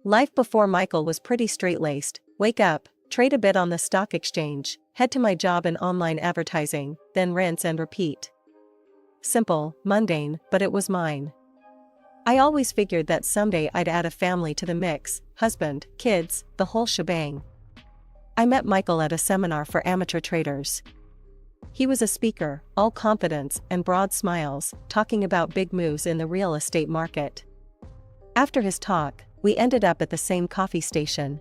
Life before Michael was pretty straight-laced: wake up, trade a bit on the stock exchange, head to my job in online advertising, then rinse and repeat. Simple, mundane, but it was mine. I always figured that someday I'd add a family to the mix: husband, kids, the whole shebang. I met Michael at a seminar for amateur traders. He was a speaker, all confidence and broad smiles, talking about big moves in the real estate market. After his talk, we ended up at the same coffee station.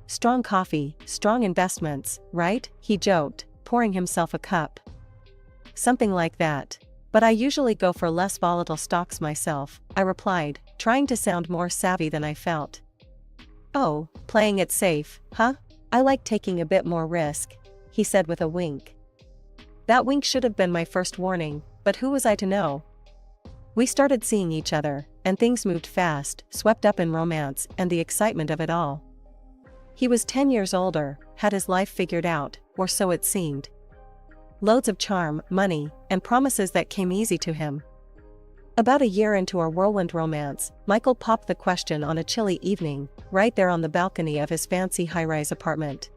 Strong coffee, strong investments, right? He joked, pouring himself a cup. Something like that. But I usually go for less volatile stocks myself, I replied, trying to sound more savvy than I felt. Oh, playing it safe, huh? I like taking a bit more risk, he said with a wink. That wink should have been my first warning, but who was I to know? We started seeing each other, and things moved fast, swept up in romance and the excitement of it all. He was 10 years older, had his life figured out, or so it seemed. Loads of charm, money, and promises that came easy to him. About a year into our whirlwind romance, Michael popped the question on a chilly evening, right there on the balcony of his fancy high-rise apartment.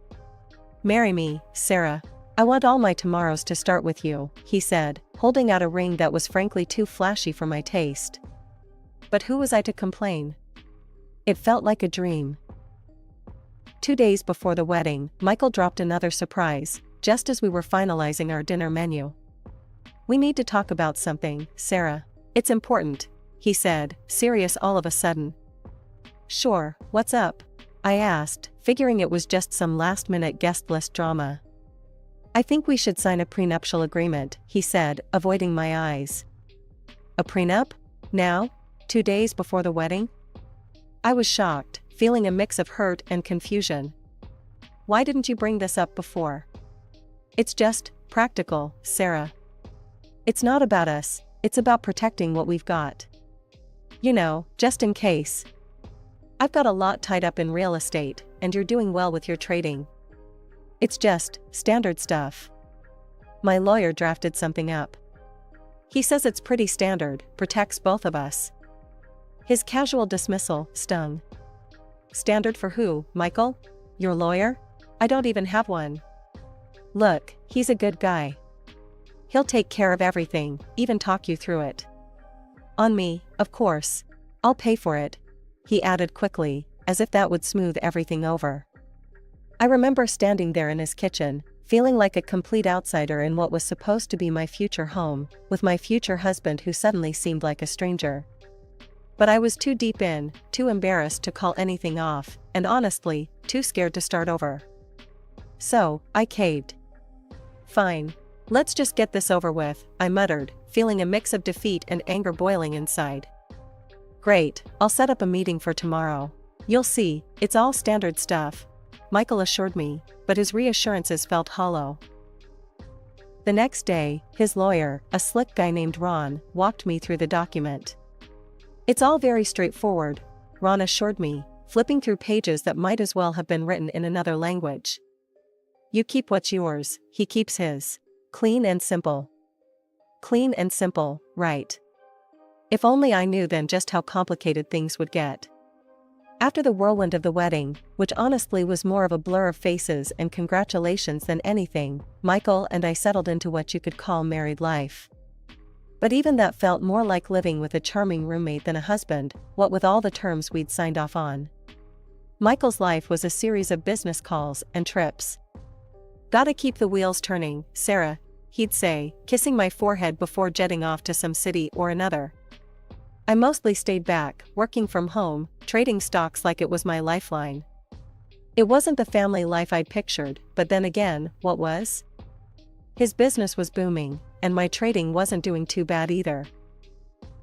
"Marry me, Sarah. I want all my tomorrows to start with you," he said, holding out a ring that was frankly too flashy for my taste. But who was I to complain? It felt like a dream. 2 days before the wedding, Michael dropped another surprise, just as we were finalizing our dinner menu. "We need to talk about something, Sarah. It's important," he said, serious all of a sudden. "Sure, what's up?" I asked, figuring it was just some last-minute guest list drama. "I think we should sign a prenuptial agreement," he said, avoiding my eyes. "A prenup? Now? 2 days before the wedding?" I was shocked, feeling a mix of hurt and confusion. "Why didn't you bring this up before?" "It's just practical, Sarah. It's not about us, it's about protecting what we've got. You know, just in case. I've got a lot tied up in real estate, and you're doing well with your trading. It's just standard stuff. My lawyer drafted something up. He says it's pretty standard, protects both of us." His casual dismissal stung. "Standard for who, Michael? Your lawyer? I don't even have one." "Look, he's a good guy. He'll take care of everything, even talk you through it. On me, of course. I'll pay for it," he added quickly, as if that would smooth everything over. I remember standing there in his kitchen, feeling like a complete outsider in what was supposed to be my future home, with my future husband who suddenly seemed like a stranger. But I was too deep in, too embarrassed to call anything off, and honestly, too scared to start over. So, I caved. "Fine. Let's just get this over with," I muttered, feeling a mix of defeat and anger boiling inside. "Great, I'll set up a meeting for tomorrow. You'll see, it's all standard stuff," Michael assured me, but his reassurances felt hollow. The next day, his lawyer, a slick guy named Ron, walked me through the document. "It's all very straightforward," Ron assured me, flipping through pages that might as well have been written in another language. "You keep what's yours, he keeps his. Clean and simple." Clean and simple, right. If only I knew then just how complicated things would get. After the whirlwind of the wedding, which honestly was more of a blur of faces and congratulations than anything, Michael and I settled into what you could call married life. But even that felt more like living with a charming roommate than a husband, what with all the terms we'd signed off on. Michael's life was a series of business calls and trips. "Gotta keep the wheels turning, Sarah," he'd say, kissing my forehead before jetting off to some city or another. I mostly stayed back, working from home, trading stocks like it was my lifeline. It wasn't the family life I'd pictured, but then again, what was? His business was booming, and my trading wasn't doing too bad either.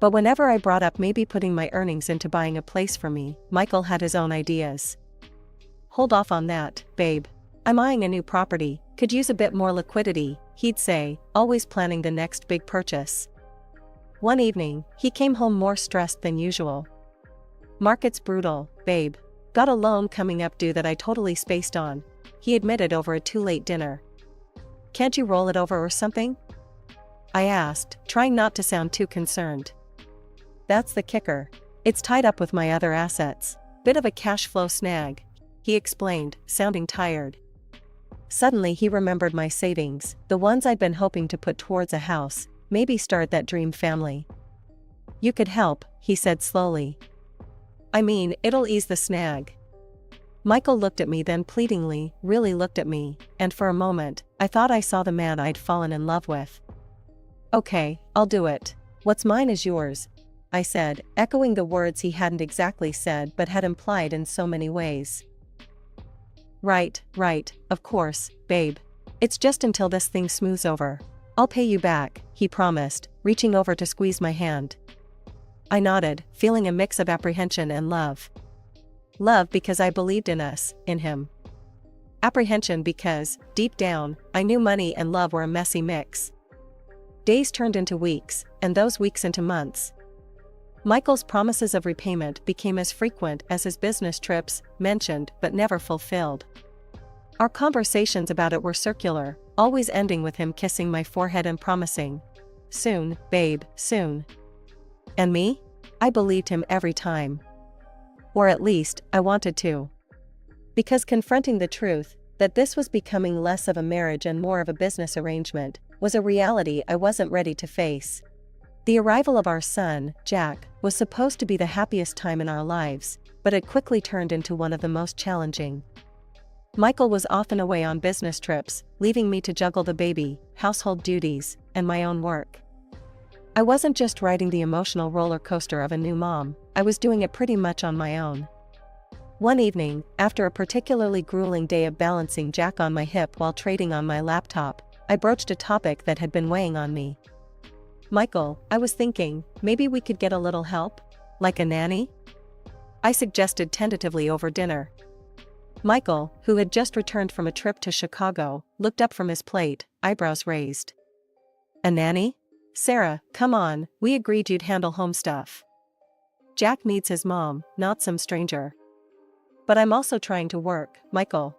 But whenever I brought up maybe putting my earnings into buying a place for me, Michael had his own ideas. "Hold off on that, babe. I'm eyeing a new property, could use a bit more liquidity," he'd say, always planning the next big purchase. One evening, he came home more stressed than usual. "Market's brutal, babe. Got a loan coming up due that I totally spaced on," he admitted over a too-late dinner. "Can't you roll it over or something?" I asked, trying not to sound too concerned. "That's the kicker. It's tied up with my other assets. Bit of a cash flow snag, he explained, sounding tired. Suddenly he remembered my savings, the ones I'd been hoping to put towards a house, maybe start that dream family. You could help, he said slowly. I mean, it'll ease the snag. Michael looked at me then pleadingly, really looked at me, and for a moment, I thought I saw the man I'd fallen in love with. Okay, I'll do it. What's mine is yours, I said, echoing the words he hadn't exactly said but had implied in so many ways. Right, of course, babe. It's just until this thing smooths over. I'll pay you back, he promised, reaching over to squeeze my hand. I nodded, feeling a mix of apprehension and love. Love because I believed in us, in him. Apprehension because, deep down, I knew money and love were a messy mix. Days turned into weeks, and those weeks into months. Michael's promises of repayment became as frequent as his business trips, mentioned but never fulfilled. Our conversations about it were circular, always ending with him kissing my forehead and promising, "Soon, babe, soon." And me? I believed him every time. Or at least, I wanted to. Because confronting the truth, that this was becoming less of a marriage and more of a business arrangement, was a reality I wasn't ready to face. The arrival of our son, Jack, was supposed to be the happiest time in our lives, but it quickly turned into one of the most challenging. Michael was often away on business trips, leaving me to juggle the baby, household duties, and my own work. I wasn't just riding the emotional roller coaster of a new mom, I was doing it pretty much on my own. One evening, after a particularly grueling day of balancing Jack on my hip while trading on my laptop, I broached a topic that had been weighing on me. Michael, I was thinking, maybe we could get a little help? Like a nanny? I suggested tentatively over dinner. Michael, who had just returned from a trip to Chicago, looked up from his plate, eyebrows raised. A nanny? Sarah, come on, we agreed you'd handle home stuff. Jack needs his mom, not some stranger. But I'm also trying to work, Michael.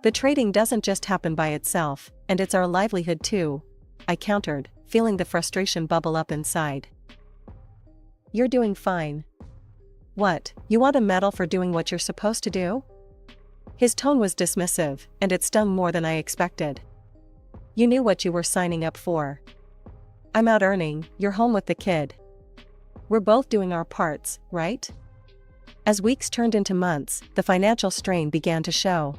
The trading doesn't just happen by itself, and it's our livelihood too, I countered, feeling the frustration bubble up inside. You're doing fine. What, you want a medal for doing what you're supposed to do? His tone was dismissive, and it stung more than I expected. You knew what you were signing up for. I'm out earning, you're home with the kid. We're both doing our parts, right? As weeks turned into months, the financial strain began to show.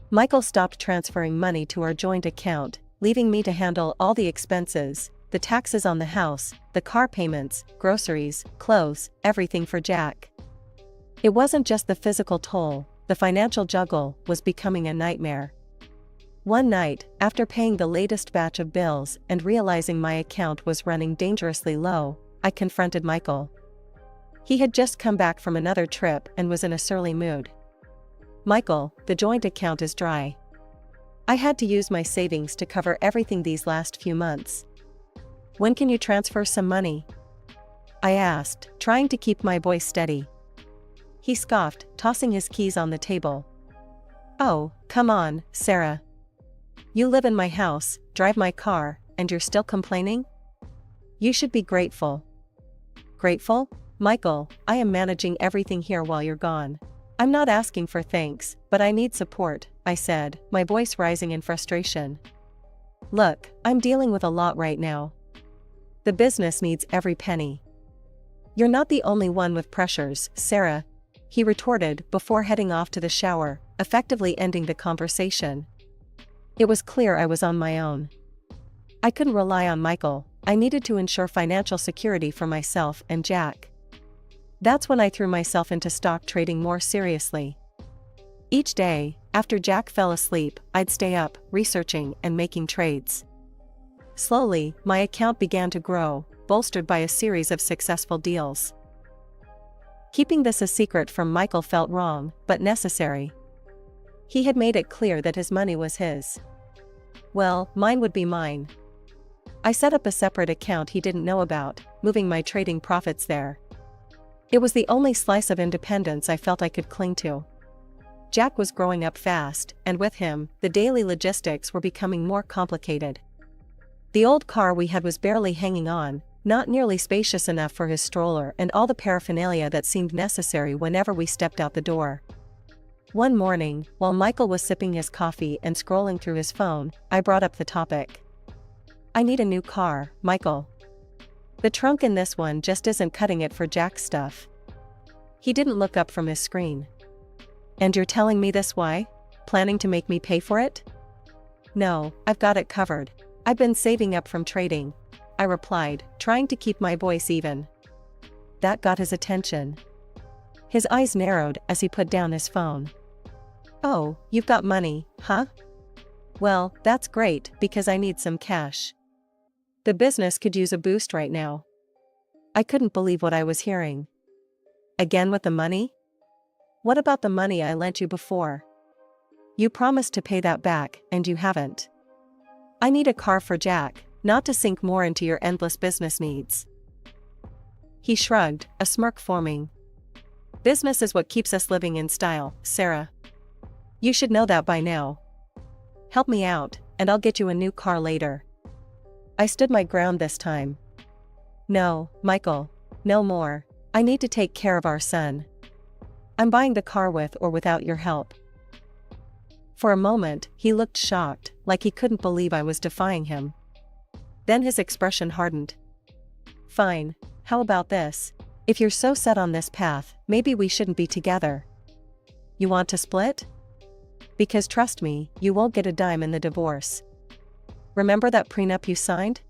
Michael stopped transferring money to our joint account, leaving me to handle all the expenses, the taxes on the house, the car payments, groceries, clothes, everything for Jack. It wasn't just the physical toll, the financial juggle was becoming a nightmare. One night, after paying the latest batch of bills and realizing my account was running dangerously low, I confronted Michael. He had just come back from another trip and was in a surly mood. Michael, the joint account is dry. I had to use my savings to cover everything these last few months. When can you transfer some money? I asked, trying to keep my voice steady. He scoffed, tossing his keys on the table. Oh, come on, Sarah. You live in my house, drive my car, and you're still complaining? You should be grateful. Grateful? Michael, I am managing everything here while you're gone. I'm not asking for thanks, but I need support, I said, my voice rising in frustration. Look, I'm dealing with a lot right now. The business needs every penny. You're not the only one with pressures, Sarah, he retorted before heading off to the shower, effectively ending the conversation. It was clear I was on my own. I couldn't rely on Michael, I needed to ensure financial security for myself and Jack. That's when I threw myself into stock trading more seriously. Each day, after Jack fell asleep, I'd stay up, researching and making trades. Slowly, my account began to grow, bolstered by a series of successful deals. Keeping this a secret from Michael felt wrong, but necessary. He had made it clear that his money was his. Well, mine would be mine. I set up a separate account he didn't know about, moving my trading profits there. It was the only slice of independence I felt I could cling to. Jack was growing up fast, and with him, the daily logistics were becoming more complicated. The old car we had was barely hanging on, not nearly spacious enough for his stroller and all the paraphernalia that seemed necessary whenever we stepped out the door. One morning, while Michael was sipping his coffee and scrolling through his phone, I brought up the topic. "I need a new car, Michael. The trunk in this one just isn't cutting it for Jack's stuff." He didn't look up from his screen. "And you're telling me this why? Planning to make me pay for it?" "No, I've got it covered. I've been saving up from trading," I replied, trying to keep my voice even. That got his attention. His eyes narrowed as he put down his phone. "Oh, you've got money, huh? Well, that's great because I need some cash. The business could use a boost right now." I couldn't believe what I was hearing. "Again with the money? What about the money I lent you before? You promised to pay that back, and you haven't. I need a car for Jack, not to sink more into your endless business needs." He shrugged, a smirk forming. "Business is what keeps us living in style, Sarah. You should know that by now. Help me out, and I'll get you a new car later." I stood my ground this time. "No, Michael. No more. I need to take care of our son. I'm buying the car with or without your help." For a moment, he looked shocked, like he couldn't believe I was defying him. Then his expression hardened. "Fine. How about this? If you're so set on this path, maybe we shouldn't be together. You want to split? Because trust me, you won't get a dime in the divorce. Remember that prenup you signed?"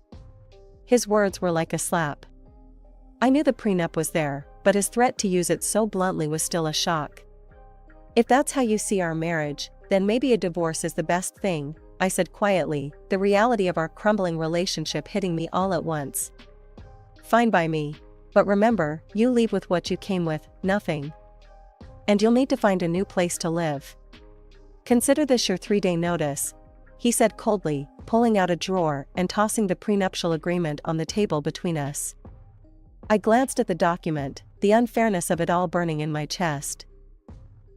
His words were like a slap. I knew the prenup was there, but his threat to use it so bluntly was still a shock. "If that's how you see our marriage, then maybe a divorce is the best thing," I said quietly, the reality of our crumbling relationship hitting me all at once. "Fine by me. But remember, you leave with what you came with, nothing. And you'll need to find a new place to live. Consider this your 3-day notice," he said coldly, pulling out a drawer and tossing the prenuptial agreement on the table between us. I glanced at the document, the unfairness of it all burning in my chest.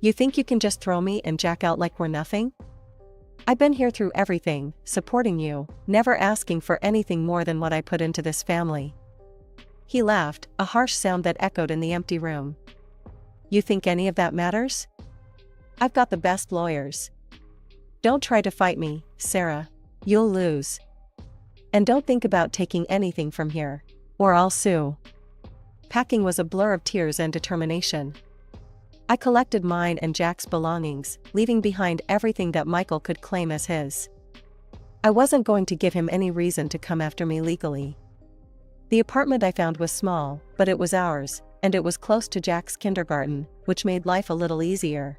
"You think you can just throw me and Jack out like we're nothing? I've been here through everything, supporting you, never asking for anything more than what I put into this family." He laughed, a harsh sound that echoed in the empty room. "You think any of that matters? I've got the best lawyers. Don't try to fight me, Sarah. You'll lose. And don't think about taking anything from here, or I'll sue." Packing was a blur of tears and determination. I collected mine and Jack's belongings, leaving behind everything that Michael could claim as his. I wasn't going to give him any reason to come after me legally. The apartment I found was small, but it was ours, and it was close to Jack's kindergarten, which made life a little easier.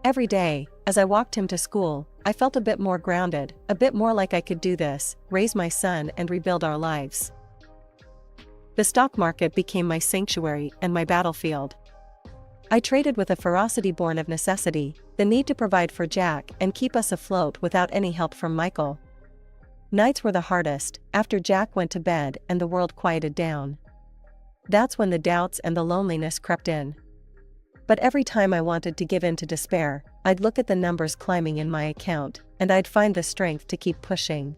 Every day, as I walked him to school, I felt a bit more grounded, a bit more like I could do this, raise my son and rebuild our lives. The stock market became my sanctuary and my battlefield. I traded with a ferocity born of necessity, the need to provide for Jack and keep us afloat without any help from Michael. Nights were the hardest, after Jack went to bed and the world quieted down. That's when the doubts and the loneliness crept in. But every time I wanted to give in to despair, I'd look at the numbers climbing in my account, and I'd find the strength to keep pushing.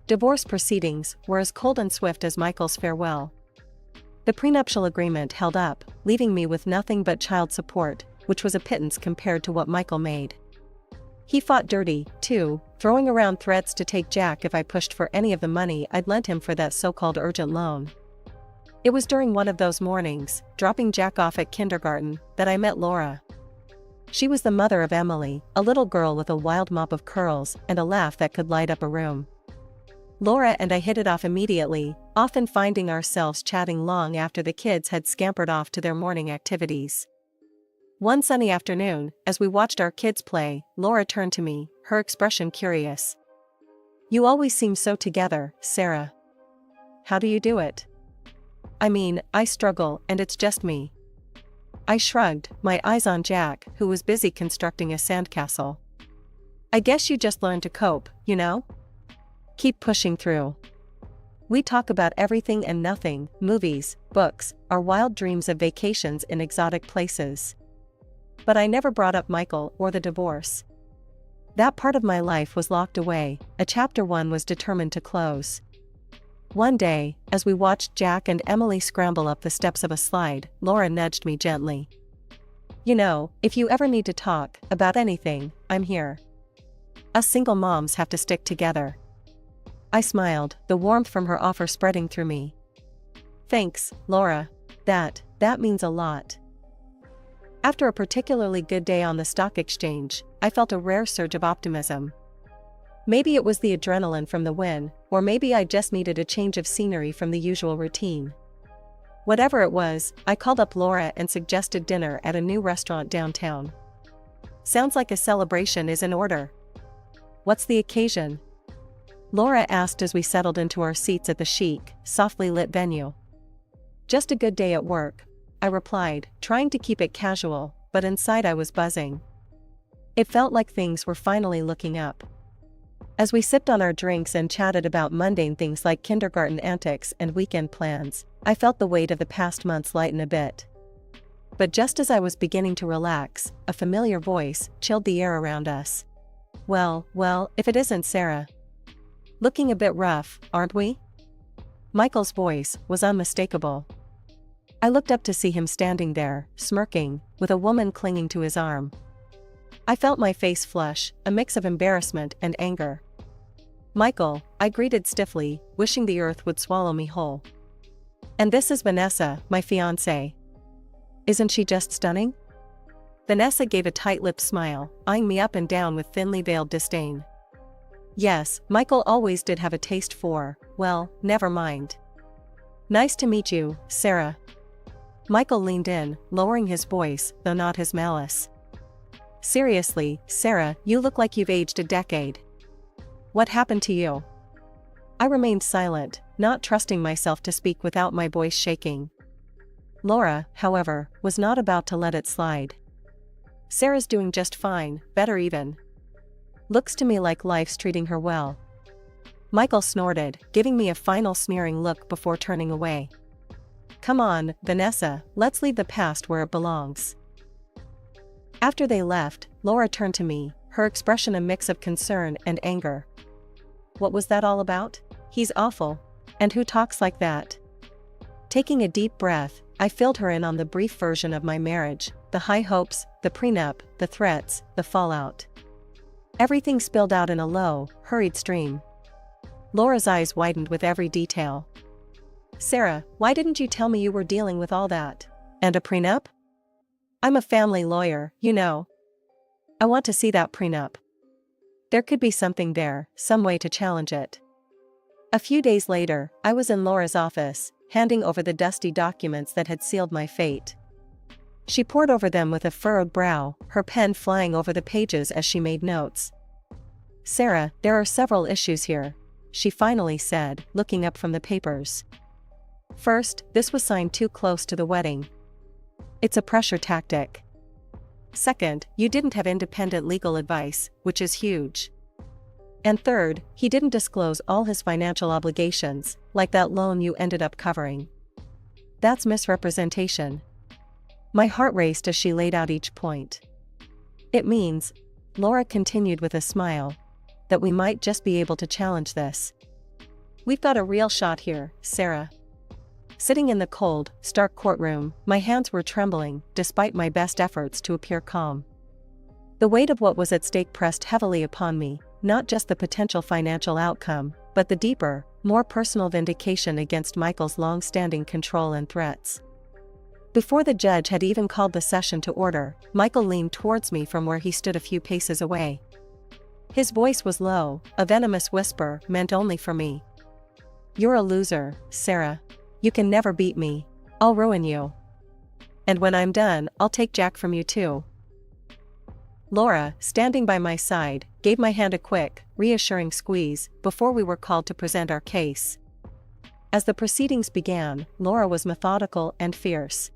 Divorce proceedings were as cold and swift as Michael's farewell. The prenuptial agreement held up, leaving me with nothing but child support, which was a pittance compared to what Michael made. He fought dirty, too, throwing around threats to take Jack if I pushed for any of the money I'd lent him for that so-called urgent loan. It was during one of those mornings, dropping Jack off at kindergarten, that I met Laura. She was the mother of Emily, a little girl with a wild mop of curls and a laugh that could light up a room. Laura and I hit it off immediately, often finding ourselves chatting long after the kids had scampered off to their morning activities. One sunny afternoon, as we watched our kids play, Laura turned to me, her expression curious. "You always seem so together, Sarah. How do you do it?" "I mean, I struggle, and it's just me." I shrugged, my eyes on Jack, who was busy constructing a sandcastle. "I guess you just learn to cope, you know? Keep pushing through." We talk about everything and nothing, movies, books, our wild dreams of vacations in exotic places. But I never brought up Michael or the divorce. That part of my life was locked away, a chapter one was determined to close. One day, as we watched Jack and Emily scramble up the steps of a slide, Laura nudged me gently. You know, if you ever need to talk about anything, I'm here. Us single moms have to stick together. I smiled, the warmth from her offer spreading through me. Thanks, Laura. That means a lot. After a particularly good day on the stock exchange, I felt a rare surge of optimism. Maybe it was the adrenaline from the win, or maybe I just needed a change of scenery from the usual routine. Whatever it was, I called up Laura and suggested dinner at a new restaurant downtown. Sounds like a celebration is in order. What's the occasion? Laura asked as we settled into our seats at the chic, softly lit venue. Just a good day at work, I replied, trying to keep it casual, but inside I was buzzing. It felt like things were finally looking up. As we sipped on our drinks and chatted about mundane things like kindergarten antics and weekend plans, I felt the weight of the past months lighten a bit. But just as I was beginning to relax, a familiar voice chilled the air around us. Well, if it isn't Sarah. Looking a bit rough, aren't we? Michael's voice was unmistakable. I looked up to see him standing there, smirking, with a woman clinging to his arm. I felt my face flush, a mix of embarrassment and anger. Michael, I greeted stiffly, wishing the earth would swallow me whole. And this is Vanessa, my fiancée. Isn't she just stunning? Vanessa gave a tight-lipped smile, eyeing me up and down with thinly veiled disdain. Yes, Michael always did have a taste for, well, never mind. Nice to meet you, Sarah. Michael leaned in, lowering his voice, though not his malice. Seriously, Sarah, you look like you've aged a decade. What happened to you? I remained silent, not trusting myself to speak without my voice shaking. Laura, however, was not about to let it slide. Sarah's doing just fine, better even. Looks to me like life's treating her well. Michael snorted, giving me a final sneering look before turning away. Come on, Vanessa, let's leave the past where it belongs. After they left, Laura turned to me, her expression a mix of concern and anger. What was that all about? He's awful. And who talks like that? Taking a deep breath, I filled her in on the brief version of my marriage, the high hopes, the prenup, the threats, the fallout. Everything spilled out in a low, hurried stream. Laura's eyes widened with every detail. Sarah, why didn't you tell me you were dealing with all that? And a prenup? I'm a family lawyer, you know. I want to see that prenup. There could be something there, some way to challenge it. A few days later, I was in Laura's office, handing over the dusty documents that had sealed my fate. She pored over them with a furrowed brow, her pen flying over the pages as she made notes. Sarah, there are several issues here, she finally said, looking up from the papers. First, this was signed too close to the wedding. It's a pressure tactic. Second, you didn't have independent legal advice, which is huge. And third, he didn't disclose all his financial obligations, like that loan you ended up covering. That's misrepresentation. My heart raced as she laid out each point. It means, Laura continued with a smile, that we might just be able to challenge this. We've got a real shot here, Sarah. Sitting in the cold, stark courtroom, my hands were trembling, despite my best efforts to appear calm. The weight of what was at stake pressed heavily upon me, not just the potential financial outcome, but the deeper, more personal vindication against Michael's long-standing control and threats. Before the judge had even called the session to order, Michael leaned towards me from where he stood a few paces away. His voice was low, a venomous whisper meant only for me. You're a loser, Sarah. You can never beat me. I'll ruin you. And when I'm done, I'll take Jack from you too. Laura, standing by my side, gave my hand a quick, reassuring squeeze before we were called to present our case. As the proceedings began, Laura was methodical and fierce.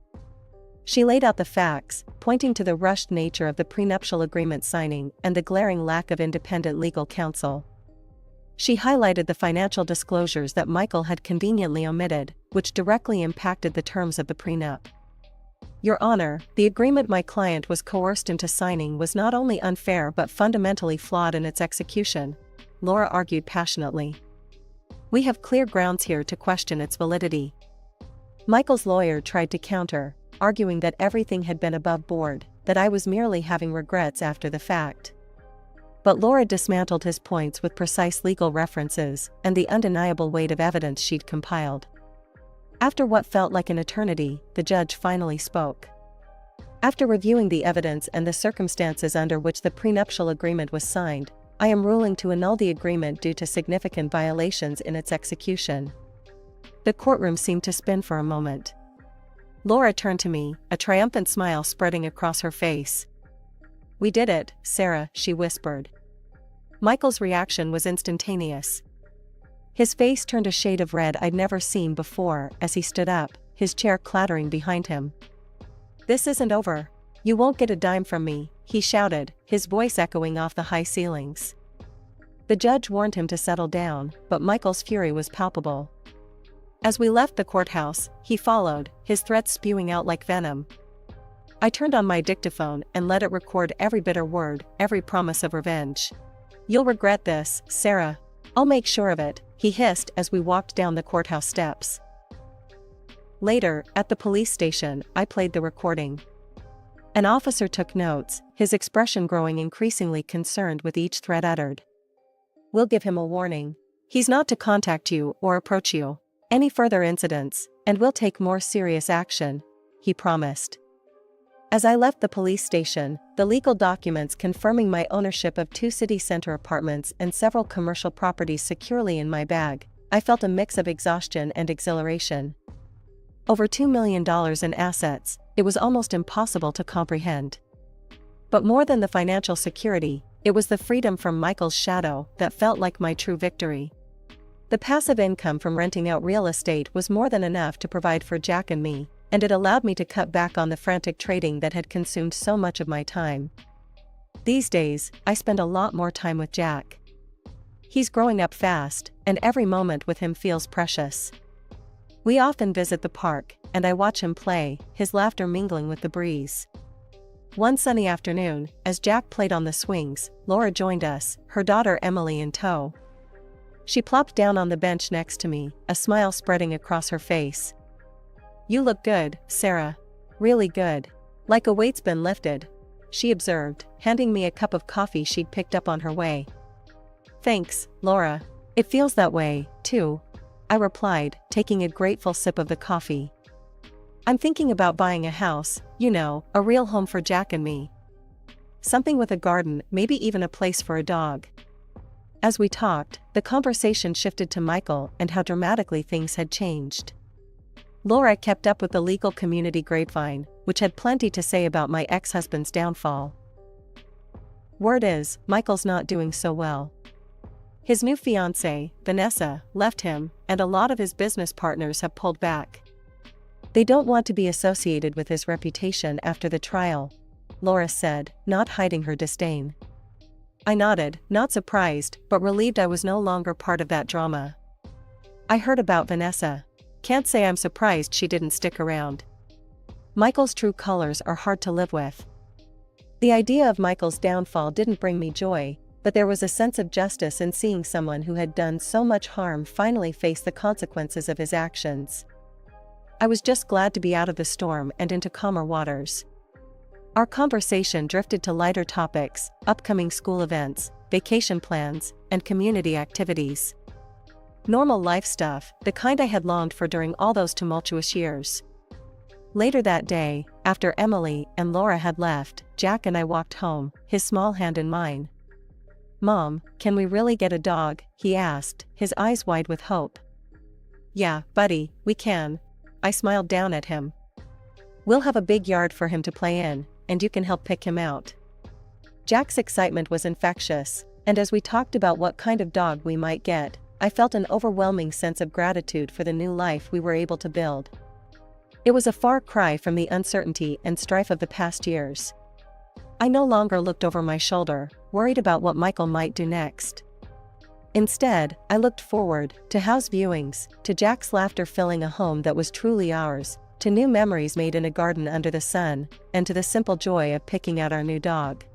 She laid out the facts, pointing to the rushed nature of the prenuptial agreement signing and the glaring lack of independent legal counsel. She highlighted the financial disclosures that Michael had conveniently omitted, which directly impacted the terms of the prenup. Your Honor, the agreement my client was coerced into signing was not only unfair but fundamentally flawed in its execution, Laura argued passionately. We have clear grounds here to question its validity. Michael's lawyer tried to counter, arguing that everything had been above board, that I was merely having regrets after the fact. But Laura dismantled his points with precise legal references and the undeniable weight of evidence she'd compiled. After what felt like an eternity, the judge finally spoke. After reviewing the evidence and the circumstances under which the prenuptial agreement was signed, I am ruling to annul the agreement due to significant violations in its execution. The courtroom seemed to spin for a moment. Laura turned to me, a triumphant smile spreading across her face. "We did it, Sarah," she whispered. Michael's reaction was instantaneous. His face turned a shade of red I'd never seen before as he stood up, his chair clattering behind him. "This isn't over. You won't get a dime from me," he shouted, his voice echoing off the high ceilings. The judge warned him to settle down, but Michael's fury was palpable. As we left the courthouse, he followed, his threats spewing out like venom. I turned on my dictaphone and let it record every bitter word, every promise of revenge. "You'll regret this, Sarah. I'll make sure of it," he hissed as we walked down the courthouse steps. Later, at the police station, I played the recording. An officer took notes, his expression growing increasingly concerned with each threat uttered. "We'll give him a warning. He's not to contact you or approach you. Any further incidents, and we'll take more serious action," he promised. As I left the police station, the legal documents confirming my ownership of 2 city center apartments and several commercial properties securely in my bag, I felt a mix of exhaustion and exhilaration. Over $2 million in assets, it was almost impossible to comprehend. But more than the financial security, it was the freedom from Michael's shadow that felt like my true victory. The passive income from renting out real estate was more than enough to provide for Jack and me, and it allowed me to cut back on the frantic trading that had consumed so much of my time. These days, I spend a lot more time with Jack. He's growing up fast, and every moment with him feels precious. We often visit the park, and I watch him play, his laughter mingling with the breeze. One sunny afternoon, as Jack played on the swings, Laura joined us, her daughter Emily in tow. She plopped down on the bench next to me, a smile spreading across her face. "You look good, Sarah. Really good. Like a weight's been lifted," she observed, handing me a cup of coffee she'd picked up on her way. "Thanks, Laura. It feels that way, too," I replied, taking a grateful sip of the coffee. "I'm thinking about buying a house, you know, a real home for Jack and me. Something with a garden, maybe even a place for a dog." As we talked, the conversation shifted to Michael and how dramatically things had changed. Laura kept up with the legal community grapevine, which had plenty to say about my ex-husband's downfall. Word is, Michael's not doing so well. His new fiancée, Vanessa, left him, and a lot of his business partners have pulled back. They don't want to be associated with his reputation after the trial, Laura said, not hiding her disdain. I nodded, not surprised, but relieved I was no longer part of that drama. I heard about Vanessa. Can't say I'm surprised she didn't stick around. Michael's true colors are hard to live with. The idea of Michael's downfall didn't bring me joy, but there was a sense of justice in seeing someone who had done so much harm finally face the consequences of his actions. I was just glad to be out of the storm and into calmer waters. Our conversation drifted to lighter topics, upcoming school events, vacation plans, and community activities. Normal life stuff, the kind I had longed for during all those tumultuous years. Later that day, after Emily and Laura had left, Jack and I walked home, his small hand in mine. "Mom, can we really get a dog?" he asked, his eyes wide with hope. "Yeah, buddy, we can." I smiled down at him. "We'll have a big yard for him to play in, and you can help pick him out." Jack's excitement was infectious, and as we talked about what kind of dog we might get, I felt an overwhelming sense of gratitude for the new life we were able to build. It was a far cry from the uncertainty and strife of the past years. I no longer looked over my shoulder, worried about what Michael might do next. Instead, I looked forward, to house viewings, to Jack's laughter filling a home that was truly ours, to new memories made in a garden under the sun, and to the simple joy of picking out our new dog.